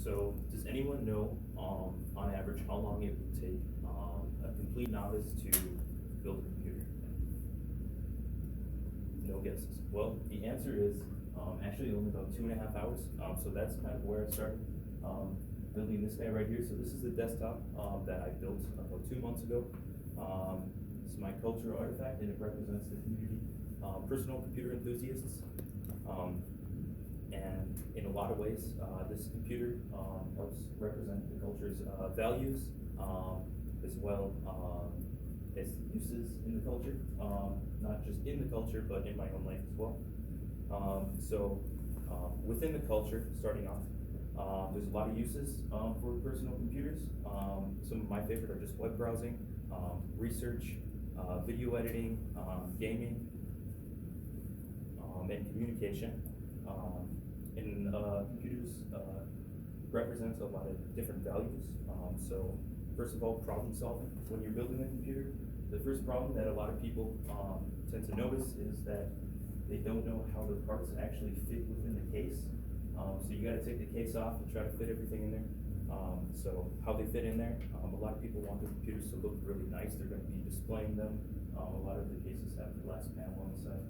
So, does anyone know, on average, how long it would take a complete novice to build a computer? No guesses. Well, the answer is actually only about 2.5 hours. So that's kind of where I started building this guy right here. So this is the desktop that I built about 2 months ago. This is my cultural artifact, and it represents the community, personal computer enthusiasts. And in a lot of ways, this computer helps represent the culture's values, as well as uses in the culture, not just in the culture, but in my own life as well. Within the culture, starting off, there's a lot of uses for personal computers. Some of my favorite are just web browsing, research, video editing, gaming, and communication. And computers represents a lot of different values. So first of all, problem solving. When you're building a computer, the first problem that a lot of people tend to notice is that they don't know how the parts actually fit within the case. So you got to take the case off and try to fit everything in there. So how they fit in there, a lot of people want their computers to look really nice. They're going to be displaying them. A lot of the cases have the glass panel on the side.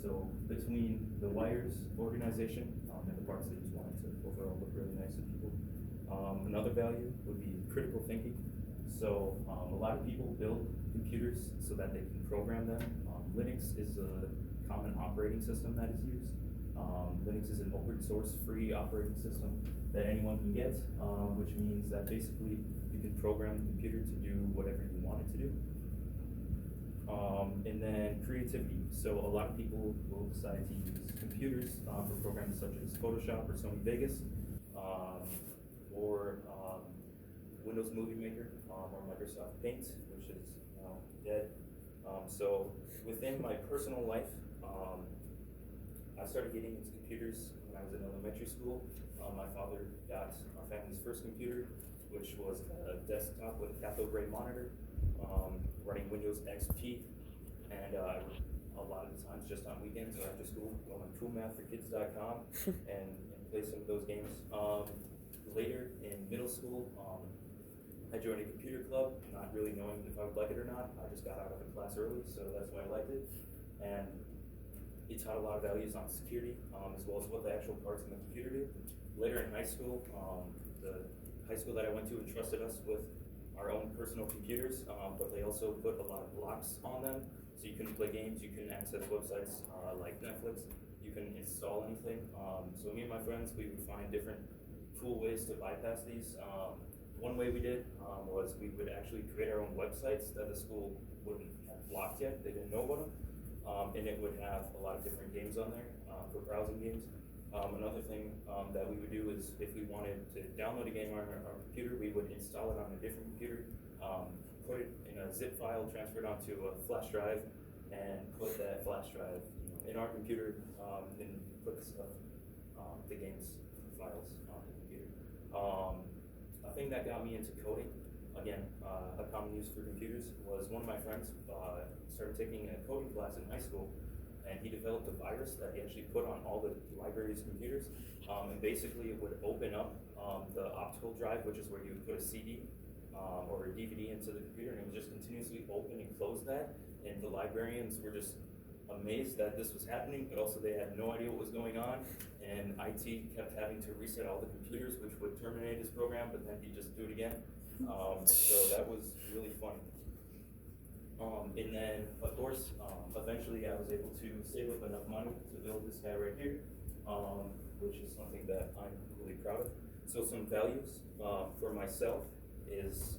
So between the wires organization and the parts, they just want it to overall look really nice to people. Another value would be critical thinking. So a lot of people build computers so that they can program them. Linux is a common operating system that is used. Linux is an open source free operating system that anyone can get, which means that basically you can program the computer to do whatever you want it to do. And then creativity. So a lot of people will decide to use computers for programs such as Photoshop or Sony Vegas, or Windows Movie Maker, or Microsoft Paint, which is now dead. So within my personal life, I started getting into computers when I was in elementary school. My father got our family's first computer, which was a desktop with a cathode ray monitor, running Windows XP, and a lot of the times just on weekends or after school, go on coolmathforkids.com and play some of those games. Later in middle school, I joined a computer club, not really knowing if I would like it or not. I just got out of the class early, so that's why I liked it. And it taught a lot of values on security, as well as what the actual parts in the computer do. Later in high school, the high school that I went to entrusted us with our own personal computers, but they also put a lot of blocks on them, so you couldn't play games, you couldn't access websites like Netflix, you couldn't install anything. So me and my friends, we would find different cool ways to bypass these. One way we did was we would actually create our own websites that the school wouldn't have blocked yet, they didn't know about them. And it would have a lot of different games on there for browsing games. Another thing that we would do is if we wanted to download a game on our computer, we would install it on a different computer, put it in a zip file, transfer it onto a flash drive, and put that flash drive in our computer, and put the stuff, the games files on the computer. A thing that got me into coding, again, a common use for computers, was one of my friends started taking a coding class in high school, and he developed a virus that he actually put on all the library's computers, and basically it would open up the optical drive, which is where you would put a CD or a DVD into the computer, and it would just continuously open and close that, and the librarians were just amazed that this was happening, but also they had no idea what was going on, and IT kept having to reset all the computers, which would terminate his program, but then he'd just do it again. So that was really fun. And then, of course, eventually I was able to save up enough money to build this guy right here, which is something that I'm really proud of. So some values for myself is,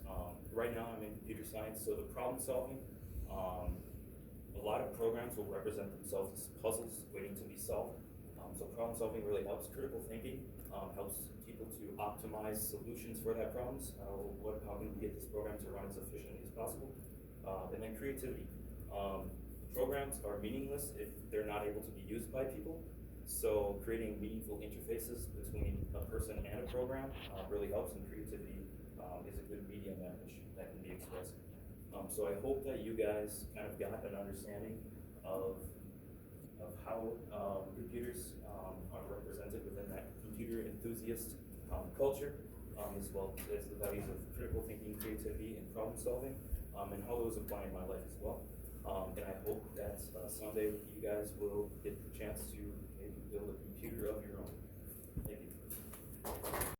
right now I'm in computer science, so the problem solving, a lot of programs will represent themselves as puzzles waiting to be solved. So problem solving really helps. Critical thinking helps people to optimize solutions for that problems. How can we get this program to run as efficiently as possible? And then creativity. Programs are meaningless if they're not able to be used by people. So creating meaningful interfaces between a person and a program really helps, and creativity is a good medium that can be expressed. So I hope that you guys kind of got an understanding of of how computers are represented within that computer enthusiast culture, as well as the values of critical thinking, creativity, and problem solving, and how those apply in my life as well. And I hope that someday you guys will get the chance to maybe build a computer of your own. Thank you.